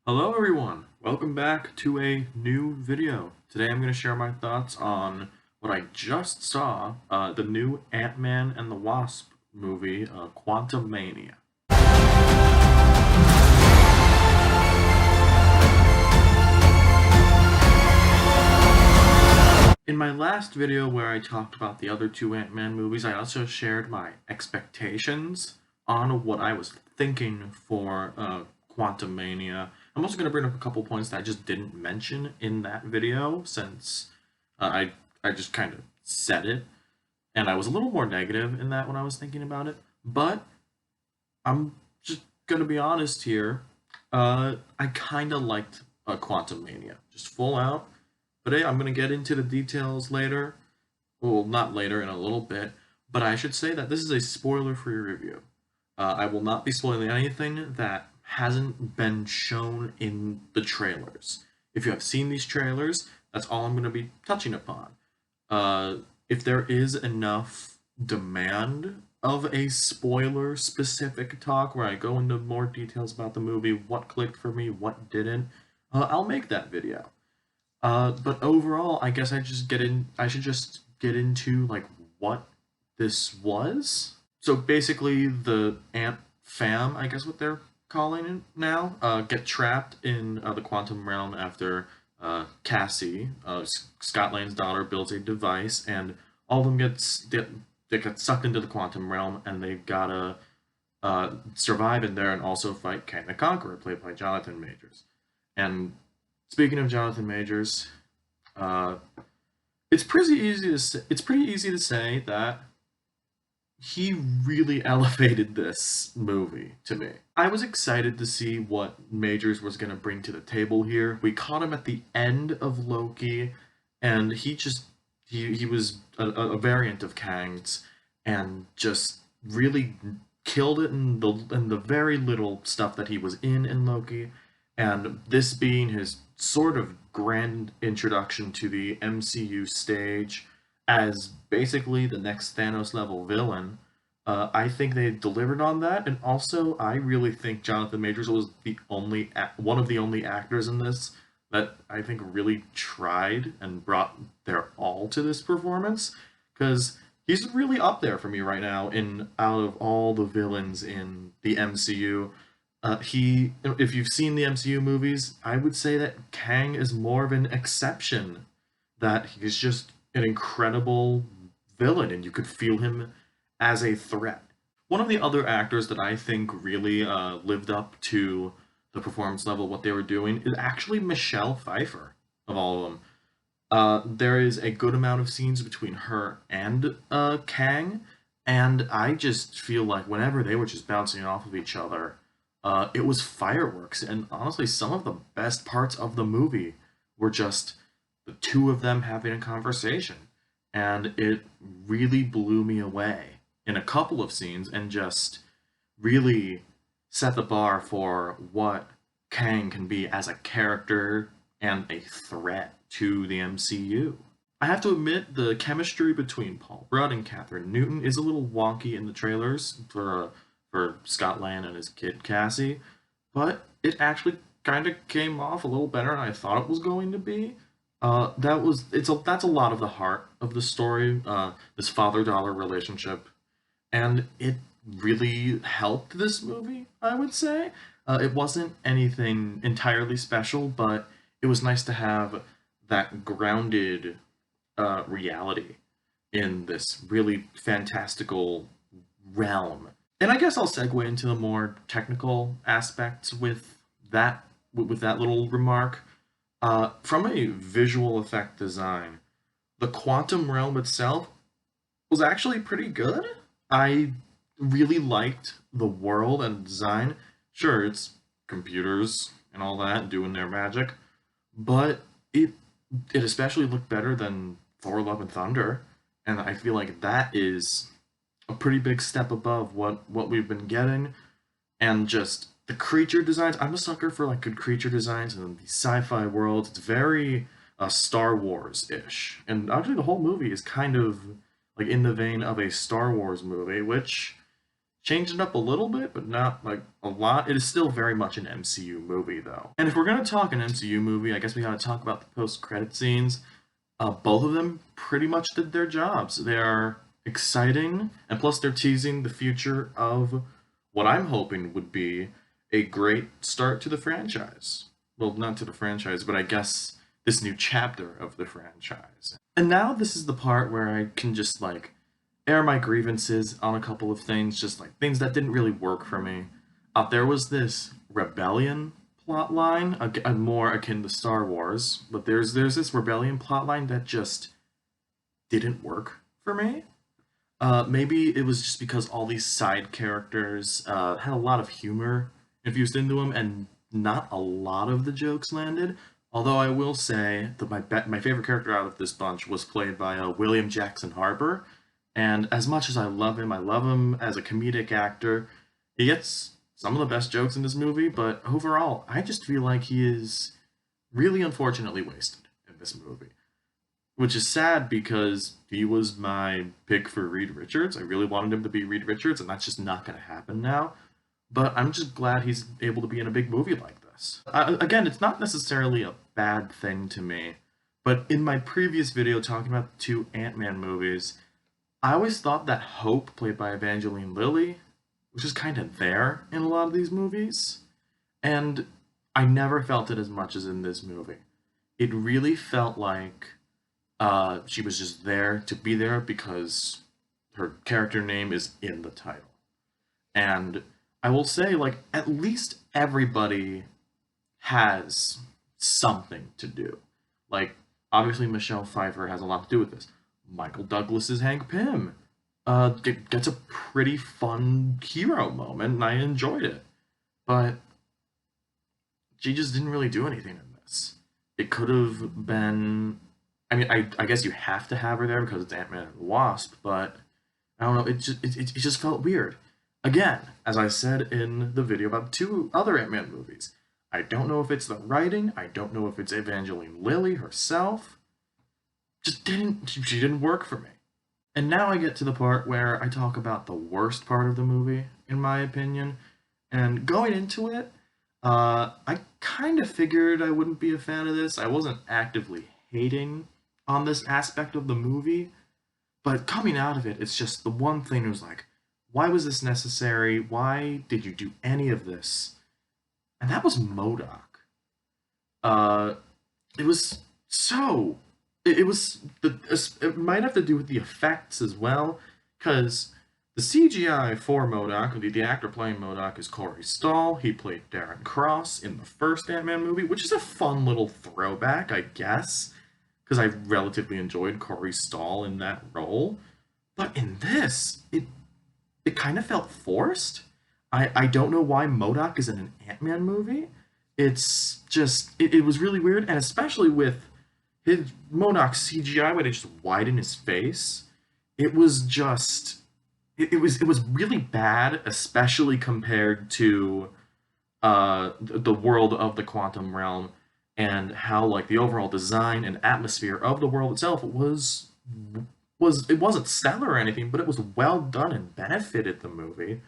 Hello everyone, welcome back to a new video. Today I'm going to share my thoughts on what I just saw, the new Ant-Man and the Wasp movie, Quantumania. In my last video where I talked about the other two Ant-Man movies, I also shared my expectations on what I was thinking for Quantumania. I'm also going to bring up a couple points that I just didn't mention in that video since I just kind of said it, and I was a little more negative in that when I was thinking about it. But I'm just going to be honest here. I kind of liked Quantumania, just full out. But hey, I'm going to get into the details later. Well, not later, in a little bit. But I should say that this is a spoiler-free review. I will not be spoiling anything that hasn't been shown in the trailers. If you have seen these trailers, that's all I'm going to be touching upon. If there is enough demand of a spoiler-specific talk where I go into more details about the movie, what clicked for me, what didn't, I'll make that video. But overall, I guess I should just get into like what this was. So basically, the Ant fam, I guess what they're calling it now, get trapped in the quantum realm after Cassie, Scott Lang's daughter, builds a device, and all of them they get sucked into the quantum realm, and they've gotta survive in there and also fight Kang the Conqueror, played by Jonathan Majors. And speaking of Jonathan Majors, uh, it's pretty easy to say that he really elevated this movie to me. I was excited to see what Majors was going to bring to the table here. We caught him at the end of Loki, and he was a variant of Kang's, and just really killed it in the very little stuff that he was in Loki, and this being his sort of grand introduction to the MCU stage as basically the next Thanos level villain. I think they delivered on that, and also I really think Jonathan Majors was one of the only actors in this that I think really tried and brought their all to this performance, because he's really up there for me right now in out of all the villains in the MCU. If you've seen the MCU movies, I would say that Kang is more of an exception. That he's just an incredible villain, and you could feel him as a threat. One of the other actors that I think really lived up to the performance level of what they were doing is actually Michelle Pfeiffer, of all of them. There is a good amount of scenes between her and Kang, and I just feel like whenever they were just bouncing off of each other, it was fireworks. And honestly, some of the best parts of the movie were just the two of them having a conversation, and it really blew me away in a couple of scenes and just really set the bar for what Kang can be as a character and a threat to the MCU. I have to admit, the chemistry between Paul Rudd and Kathryn Newton is a little wonky in the trailers for Scott Lang and his kid Cassie, but it actually kind of came off a little better than I thought it was going to be. That's a lot of the heart of the story, this father-daughter relationship, and it really helped this movie, I would say. It wasn't anything entirely special, but it was nice to have that grounded reality in this really fantastical realm. And I guess I'll segue into the more technical aspects with that little remark. From a visual effect design, the quantum realm itself was actually pretty good. I really liked the world and design. Sure, it's computers and all that doing their magic, but it especially looked better than Thor: Love and Thunder, and I feel like that is a pretty big step above what we've been getting, and just the creature designs. I'm a sucker for like good creature designs and the sci-fi world. It's very Star Wars ish, and actually the whole movie is kind of like in the vein of a Star Wars movie, which Changed it up a little bit, but not like a lot. It is still very much an MCU movie, though. And if we're gonna talk an MCU movie, I guess we gotta talk about the post-credit scenes. Both of them pretty much did their jobs. They are exciting, and plus they're teasing the future of what I'm hoping would be a great start to the franchise. Well, not to the franchise, but I guess this new chapter of the franchise. And now this is the part where I can just like air my grievances on a couple of things, just like things that didn't really work for me. There was this rebellion plot line, more akin to Star Wars, but there's this rebellion plot line that just didn't work for me. Maybe it was just because all these side characters had a lot of humor infused into them, and not a lot of the jokes landed. Although I will say that my favorite character out of this bunch was played by William Jackson Harper, and as much as I love him as a comedic actor. He gets some of the best jokes in this movie, but overall, I just feel like he is really unfortunately wasted in this movie. Which is sad because he was my pick for Reed Richards. I really wanted him to be Reed Richards, and that's just not going to happen now. But I'm just glad he's able to be in a big movie like this. Again, it's not necessarily a bad thing to me, but in my previous video talking about the two Ant-Man movies, I always thought that Hope, played by Evangeline Lilly, was just kind of there in a lot of these movies. And I never felt it as much as in this movie. It really felt like she was just there to be there because her character name is in the title. And I will say, like, at least everybody has something to do. Like, obviously Michelle Pfeiffer has a lot to do with this. Michael Douglas's Hank Pym gets a pretty fun hero moment, and I enjoyed it. But she just didn't really do anything in this. It could have been. I mean, I guess you have to have her there because it's Ant-Man and the Wasp, but I don't know. It just felt weird. Again, as I said in the video about two other Ant-Man movies, I don't know if it's the writing. I don't know if it's Evangeline Lilly herself. She didn't work for me. And now I get to the part where I talk about the worst part of the movie, in my opinion. And going into it, I kind of figured I wouldn't be a fan of this. I wasn't actively hating on this aspect of the movie, but coming out of it, it's just the one thing that was like, why was this necessary? Why did you do any of this? And that was MODOK. Uh, it was so. It was the. It might have to do with the effects as well, because the CGI for MODOK, the actor playing MODOK, is Corey Stoll. He played Darren Cross in the first Ant-Man movie, which is a fun little throwback, I guess, because I relatively enjoyed Corey Stoll in that role. But in this, it kind of felt forced. I don't know why MODOK is in an Ant-Man movie. It's just it was really weird, and especially with his MODOK's CGI when they just widen his face. It was just it was really bad, especially compared to the world of the quantum realm, and how like the overall design and atmosphere of the world itself was it wasn't stellar or anything, but it was well done and benefited the movie.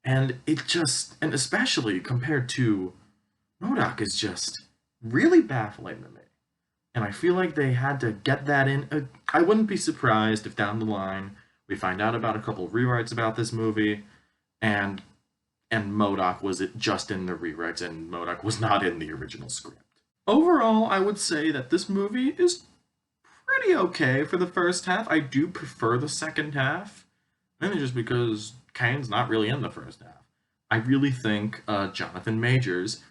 And it just, and especially compared to MODOK, is just really baffling to me. And I feel like they had to get that in. I wouldn't be surprised if down the line we find out about a couple of rewrites about this movie, and MODOK was it just in the rewrites, and MODOK was not in the original script. Overall, I would say that this movie is pretty okay for the first half. I do prefer the second half, mainly just because Kang's not really in the first half. I really think Jonathan Majors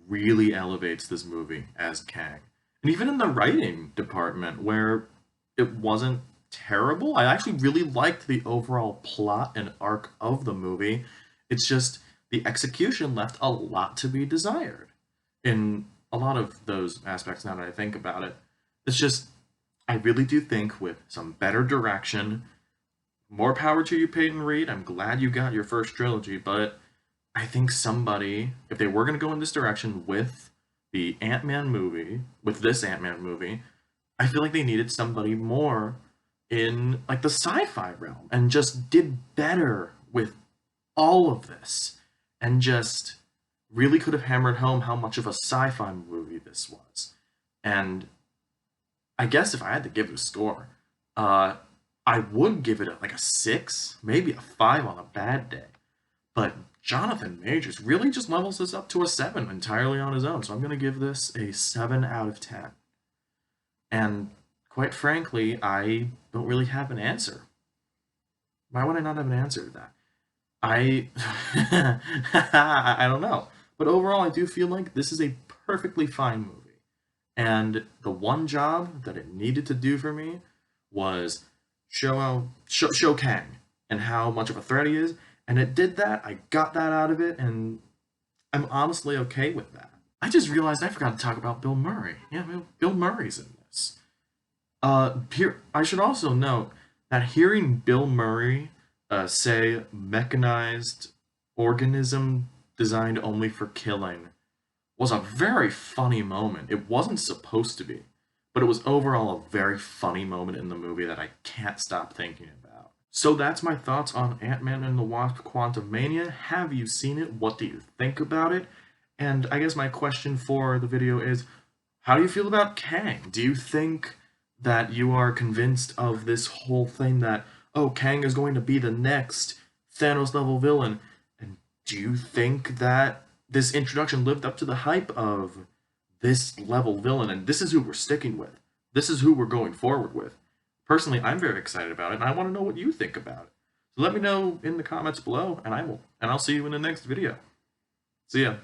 really elevates this movie as Kang. And even in the writing department, where it wasn't terrible, I actually really liked the overall plot and arc of the movie. It's just the execution left a lot to be desired in a lot of those aspects now that I think about it. It's just, I really do think with some better direction, more power to you, Peyton Reed. I'm glad you got your first trilogy, but I think somebody, if they were going to go in this direction with the Ant-Man movie, with this Ant-Man movie, I feel like they needed somebody more in like the sci-fi realm and just did better with all of this and just really could have hammered home how much of a sci-fi movie this was. And I guess if I had to give it a score, I would give it like a 6, maybe a 5 on a bad day. But Jonathan Majors really just levels this up to a 7 entirely on his own. So I'm going to give this a 7 out of 10. And quite frankly, I don't really have an answer. Why would I not have an answer to that? I I don't know. But overall, I do feel like this is a perfectly fine movie. And the one job that it needed to do for me was show Kang and how much of a threat he is. And it did that. I got that out of it, and I'm honestly okay with that. I just realized I forgot to talk about Bill Murray. Yeah, Bill Murray's in this. Here I should also note that hearing Bill Murray say mechanized organism designed only for killing was a very funny moment. It wasn't supposed to be, but it was overall a very funny moment in the movie that I can't stop thinking about. So that's my thoughts on Ant-Man and the Wasp: Quantumania. Have you seen it? What do you think about it? And I guess my question for the video is, how do you feel about Kang? Do you think that you are convinced of this whole thing that, oh, Kang is going to be the next Thanos-level villain? And do you think that this introduction lived up to the hype of this level villain, and this is who we're sticking with? This is who we're going forward with. Personally, I'm very excited about it, and I want to know what you think about it. So let me know in the comments below, and I'll see you in the next video. See ya.